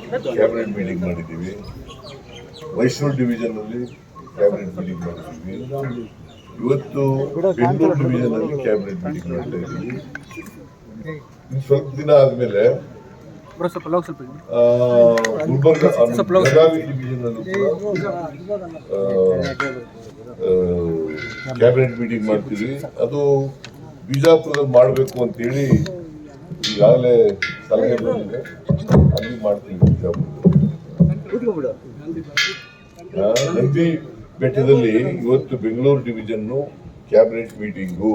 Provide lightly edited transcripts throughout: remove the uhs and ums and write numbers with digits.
Cabinet meeting ಮಾಡಿದ್ದೀವಿ. Mysuru ಡಿವಿಷನ್ನಲ್ಲಿ cabinet meeting ಮಾಡಿದ್ದೀವಿ. ಇವತ್ತು ಬೆಂಗಳೂರು ಡಿವಿಷನ್ನಲ್ಲಿ ಕ್ಯಾಬಿನೆಟ್ ಮೀಟಿಂಗ್ ಮಾಡ್ತಾ ಇದ್ದೀವಿ. ಇನ್ನು ಸ್ವಲ್ಪ ದಿನ ಆದಮೇಲೆ ಗುಲ್ಬರ್ಗ ಬೆಳಗಾವಿ ಡಿವಿಷನ್ನಲ್ಲೂ ಕೂಡ ಕ್ಯಾಬಿನೆಟ್ ಮೀಟಿಂಗ್ ಮಾಡ್ತೀವಿ. ಅದು ಬಿಜಾಪುರದಲ್ಲಿ ಮಾಡಬೇಕು ಅಂತೇಳಿ ಈಗಾಗಲೇ ಸಲಹೆ ಬಂದಿದೆ. ಅಲ್ಲಿ ಮಾಡ್ತೀವಿ ಬಿಜಾಪುರ. ನಂದಿ ಬೆಟ್ಟದಲ್ಲಿ ಇವತ್ತು ಬೆಂಗಳೂರು ಡಿವಿಷನ್ನು ಕ್ಯಾಬಿನೆಟ್ ಮೀಟಿಂಗು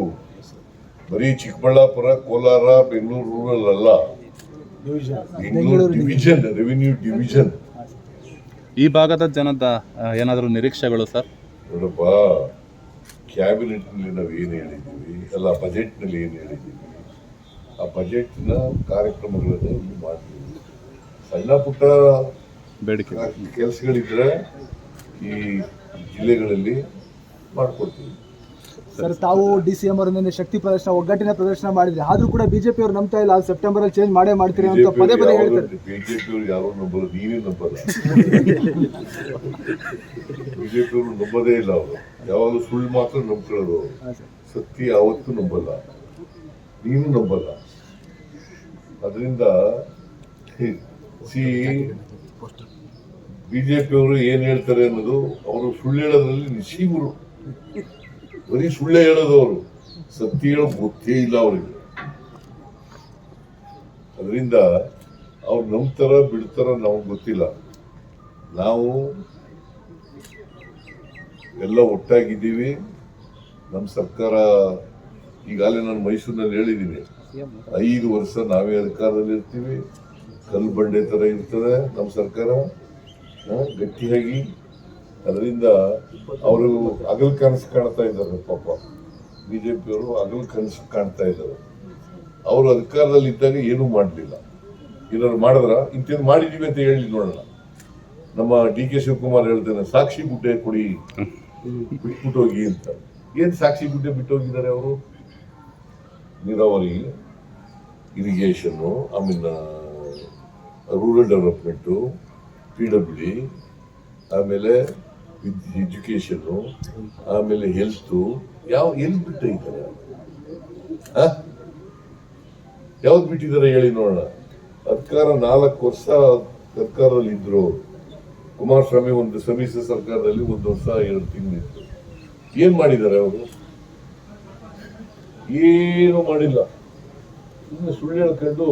ಬರೀ ಚಿಕ್ಕಬಳ್ಳಾಪುರ, ಕೋಲಾರ, ಬೆಂಗಳೂರು ರೂರಲ್ ಅಲ್ಲ, ಬೆಂಗಳೂರು ಡಿವಿಷನ್, ರೆವಿನ್ಯೂ ಡಿವಿಷನ್. ಈ ಭಾಗದ ಜನದ ಏನಾದರೂ ನಿರೀಕ್ಷೆಗಳು ಸರ್? ನೋಡಪ್ಪ, ಕ್ಯಾಬಿನೆಟ್ನಲ್ಲಿ ನಾವು ಏನು ಹೇಳಿದ್ದೀವಿ ಅಲ್ಲ, ಬಜೆಟ್ನಲ್ಲಿ ಏನು ಹೇಳಿದ್ದೀವಿ, ಆ ಬಜೆಟ್ನ ಕಾರ್ಯಕ್ರಮಗಳನ್ನು ಇಲ್ಲಿ ಮಾಡ್ತೀವಿ. ಸಣ್ಣ ಪುಟ್ಟ ಬೇಡಿಕೆ ಕೆಲಸಗಳಿದ್ರೆ ಈ ಜಿಲ್ಲೆಗಳಲ್ಲಿ ಮಾಡ್ಕೊಡ್ತೀವಿ. ಸರ್, ತಾವು DCM ಅವರಿಂದ ಶಕ್ತಿ ಪ್ರದರ್ಶನ, ಒಗ್ಗಟ್ಟಿನ ಪ್ರದರ್ಶನ ಮಾಡಿದ್ರೆ, ಆದ್ರೂ ಕೂಡ ಬಿಜೆಪಿ ಅವರು ನಂಬ್ತಾ ಇಲ್ಲ. ಸೆಪ್ಟೆಂಬರ್ ಅಲ್ಲಿ ಚೇಂಜ್ ಮಾಡ್ತೀರಿ ಅಂತ ಪದೇ ಪದೇ ಹೇಳ್ತಾರೆ. ಬಿಜೆಪಿ ಅವರು ಯಾರು ನಂಬಲ್ಲ, ನೀವೇ ನಂಬಲ್ಲ. ಬಿಜೆಪಿ ಅವರು ನಂಬೋದೇ ಇಲ್ಲ. ಅವರು ಯಾವಾಗಲೂ ಸುಳ್ಳು ಮಾತ್ರ ನಂಬ್ಕೊಳ್ಳೋದು, ಸತ್ಯ ಯಾವತ್ತೂ ನಂಬಲ್ಲ, ನೀನು ನಂಬಲ್ಲ. ಅದರಿಂದ ಬಿಜೆಪಿ ಅವರು ಏನ್ ಹೇಳ್ತಾರೆ ಅನ್ನೋದು, ಅವರು ಸುಳ್ಳು ಹೇಳೋದ್ರಲ್ಲಿ ನಿಶೀಮರು, ಬರೀ ಸುಳ್ಳೆ ಹೇಳೋದು. ಅವರು ಸತ್ಯ ಹೇಳೋದು ಗೊತ್ತೇ ಇಲ್ಲ ಅವರಿಗೆ. ಅದರಿಂದ ಅವ್ರು ನಂಬ್ತಾರ ಬಿಡ್ತಾರ ನಮಗೆ ಗೊತ್ತಿಲ್ಲ. ನಾವು ಎಲ್ಲ ಒಟ್ಟಾಗಿದ್ದೀವಿ. ನಮ್ಮ ಸರ್ಕಾರ ಈಗಾಗಲೇ ನಾನು ಮೈಸೂರಿನಲ್ಲಿ ಹೇಳಿದ್ದೀನಿ, 5 ವರ್ಷ ನಾವೇ ಅಧಿಕಾರದಲ್ಲಿ ಇರ್ತೀವಿ. ಕಲ್ಲು ಬಂಡೆ ಥರ ಇರ್ತದೆ ನಮ್ಮ ಸರ್ಕಾರ, ಗಟ್ಟಿಯಾಗಿ. ಅದರಿಂದ ಅವರು ಹಗಲು ಕನಸು ಕಾಣ್ತಾ ಇದ್ದಾರೆ. ಪಾಪ ಬಿಜೆಪಿಯವರು ಹಗಲು ಕನಸು ಕಾಣ್ತಾ ಇದ್ದಾರೆ. ಅವರು ಅಧಿಕಾರದಲ್ಲಿ ಇದ್ದಾಗ ಏನೂ ಮಾಡಲಿಲ್ಲ. ಏನಾದ್ರು ಮಾಡಿದ್ರ ಇಂಥದ್ದು ಮಾಡಿದೀವಿ ಅಂತ ಹೇಳಿ ನೋಡೋಣ. ನಮ್ಮ DK ಶಿವಕುಮಾರ್ ಹೇಳ್ತಾನೆ, ಸಾಕ್ಷಿ ಗುಡ್ಡೆ ಕೊಡಿ, ಬಿಟ್ಬಿಟ್ಟು ಹೋಗಿ ಅಂತ. ಏನ್ ಸಾಕ್ಷಿ ಗುಡ್ಡೆ ಬಿಟ್ಟು ಹೋಗಿದ್ದಾರೆ ಅವರು? ನೀರಾವರಿ, ಇರಿಗೇಷನ್ನು, ಆಮೇಲೆ ರೂರಲ್ ಡೆವಲಪ್ಮೆಂಟು, PWD, ಆಮೇಲೆ ಎಜುಕೇಶನ್ನು, ಆಮೇಲೆ ಹೆಲ್ತು. ಎಲ್ಲಿ ಬಿಟ್ಟಿದ್ದಾರೆ? ಯಾವ್ದು ಬಿಟ್ಟಿದ್ದಾರೆ ಹೇಳಿ ನೋಡೋಣ. ಅಧಿಕಾರ 4 ವರ್ಷ ಸರ್ಕಾರದಲ್ಲಿ ಇದ್ರು. ಕುಮಾರಸ್ವಾಮಿ ಒಂದು ಸಮ್ಮಿಶ್ರ ಸರ್ಕಾರದಲ್ಲಿ 1 ವರ್ಷ 2 ತಿಂಗಳಿತ್ತು. ಏನ್ ಮಾಡಿದ್ದಾರೆ ಅವರು? ಏನು ಮಾಡಿಲ್ಲ. ಸುಮ್ಮನೆ ಸುಳ್ಳು ಹೇಳ್ಕೊಂಡು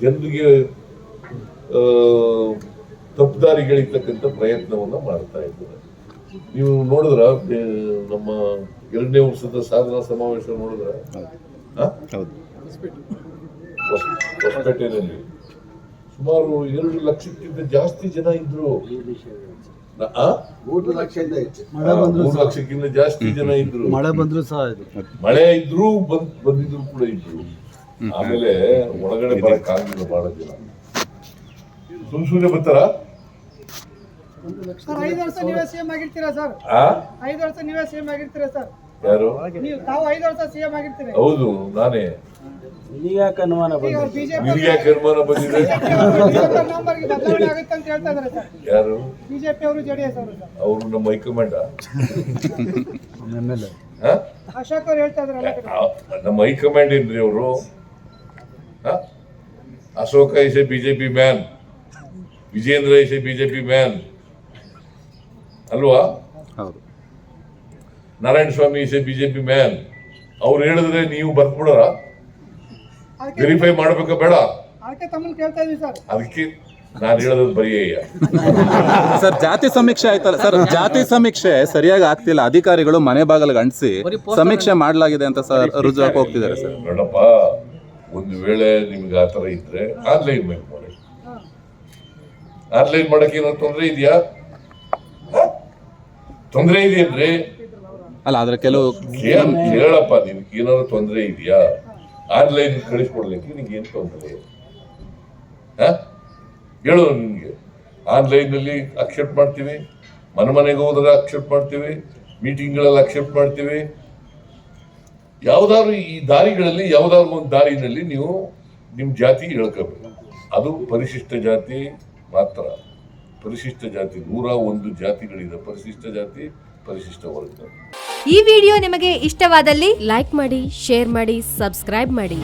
ಜನರಿಗೆ ತಪ್ಪುದಾರಿಗಳಿರ್ತಕ್ಕಂಥ ಪ್ರಯತ್ನವನ್ನ ಮಾಡ್ತಾ ಇದ್ದಾರೆ. ನೀವು ನೋಡಿದ್ರ ನಮ್ಮ 2ನೇ ವರ್ಷದ ಸಾಧನಾ ಸಮಾವೇಶ ನೋಡಿದ್ರ, ಹೊಸಪೇಟೆಯಲ್ಲಿ ಸುಮಾರು 2 ಲಕ್ಷಕ್ಕಿಂತ ಜಾಸ್ತಿ ಜನ ಇದ್ರು. 3 ಲಕ್ಷಕ್ಕಿಂತ ಜಾಸ್ತಿ ಜನ ಇದ್ರು. ಮಳೆ ಬಂದ್ರು ಸಹ, ಮಳೆ ಇದ್ರು ಬಂದಿದ್ರು ಕೂಡ ಇದ್ರು. ಆಮೇಲೆ ಒಳಗಡೆ ಬರಕ್ಕಾಗಲಿಲ್ಲ. ಬಹಳ ಜನ ಸುಮ್ನೆ ಬರ್ತಾರ. 5 ವರ್ಷ ನೀವೇ ಸಿಎಂ ಆಗಿರ್ತೀರಾ ಸರ್? 5 ವರ್ಷ ನೀವೇ ಸಿಎಂ ಆಗಿರ್ತೀರಾ ಸರ್? ಯಾರು? ತಾವು 5 ವರ್ಷ ಸಿಎಂ ಆಗಿರ್ತೀರಾ? ಹೌದು, ನಾನೇ. ಯಾಕೆ ಅನುಮಾನ ಬಂದಿದೆ? ಬಂದಿದೆ? ಬದಲಾವಣೆ ಆಗುತ್ತೆ ಅಂತ ಹೇಳ್ತಾ ಇದಾರೆ ಸರ್. ಯಾರು? ಬಿಜೆಪಿ ಅವರು, JDS ಅವರು. ಅವರು ನಮ್ಮ ಹೈಕಮಾಂಡ್. ಅಶೋಕ್ ಅವರು ಹೇಳ್ತಾ ಇದಾರೆ. ನಮ್ಮ ಹೈಕಮಾಂಡ್ ಏನ್ರಿ ಅವರು? Ashoka is a BJP man, Vijendra is a BJP man ಅಲ್ವಾ? ಹೌದು. Narayana Swamy is a BJP man. ಅವ್ರು ಹೇಳಿದ್ರೆ ನೀವು ಬರ್ದ್ಬಿಡೋರ? ವೆರಿಫೈ ಮಾಡ್ಬೇಕಾ ಬೇಡ? ಅದಕ್ಕೆ ತಮ್ಮನ್ನು ಕೇಳ್ತಾ ಇದೀವಿ ಸರ್. ಅದಕ್ಕೆ ನಾನು ಹೇಳೋದು ಬರೀ ಸರ್, ಜಾತಿ ಸಮೀಕ್ಷೆ ಆಯ್ತಲ್ಲ ಸರ್, ಜಾತಿ ಸಮೀಕ್ಷೆ ಸರಿಯಾಗಿ ಆಗ್ತಿಲ್ಲ. ಅಧಿಕಾರಿಗಳು ಮನೆ ಬಾಗಿಲಿಗೆ ಅಂಟಿಸಿ ಸಮೀಕ್ಷೆ ಮಾಡಲಾಗಿದೆ ಅಂತ ಸರ್ ರುಜುವಾಕ್ ಹೋಗ್ತಿದ್ದಾರೆ ಸರ್. ನೋಡಪ್ಪ, ಒಂದು ವೇಳೆ ನಿಮ್ಗೆ ಆ ಥರ ಇದ್ರೆ ಆನ್ಲೈನ್ ಮೇಲೆ ಮಾಡಿ. ಆನ್ಲೈನ್ ಮಾಡಕ್ಕೆ ಏನಾದ್ರು ತೊಂದರೆ ಇದೆಯಾ? ತೊಂದರೆ ಇದೆಯೇನ್ರಿ? ಅಲ್ಲ, ಆದ್ರೆ ಕೆಲವು ಕೇಳಪ್ಪ, ನಿಮ್ಗೆ ಏನಾದ್ರು ತೊಂದರೆ ಇದೆಯಾ? ಆನ್ಲೈನ್ ಕಳಿಸ್ಕೊಡ್ಲಿಕ್ಕೆ ನಿಮ್ಗೆ ಏನ್ ತೊಂದರೆ? ಹೇಳು. ನಿಮ್ಗೆ ಆನ್ಲೈನ್ ನಲ್ಲಿ ಅಕ್ಸೆಪ್ಟ್ ಮಾಡ್ತೀವಿ, ಮನೆಗೆ ಹೋದ್ರೆ ಅಕ್ಸೆಪ್ಟ್ ಮಾಡ್ತೀವಿ, ಮೀಟಿಂಗ್ಗಳಲ್ಲಿ ಅಕ್ಸೆಪ್ಟ್ ಮಾಡ್ತೀವಿ. ಯಾವ್ದಾದ್ರು ಈ ದಾರಿಗಳಲ್ಲಿ ಯಾವ್ದಾದ್ರು ಒಂದು ದಾರಿನಲ್ಲಿ ನೀವು ನಿಮ್ಮ ಜಾತಿ ಹೇಳ್ಕೋಬೇಕು. ಅದು ಪರಿಶಿಷ್ಟ ಜಾತಿ ಮಾತ್ರ. ಪರಿಶಿಷ್ಟ ಜಾತಿ 101 ಜಾತಿಗಳಿದೆ. ಪರಿಶಿಷ್ಟ ಜಾತಿ, ಪರಿಶಿಷ್ಟ ವರ್ಗ. ಈ ವಿಡಿಯೋ ನಿಮಗೆ ಇಷ್ಟವಾದಲ್ಲಿ ಲೈಕ್ ಮಾಡಿ, ಶೇರ್ ಮಾಡಿ, ಸಬ್ಸ್ಕ್ರೈಬ್ ಮಾಡಿ.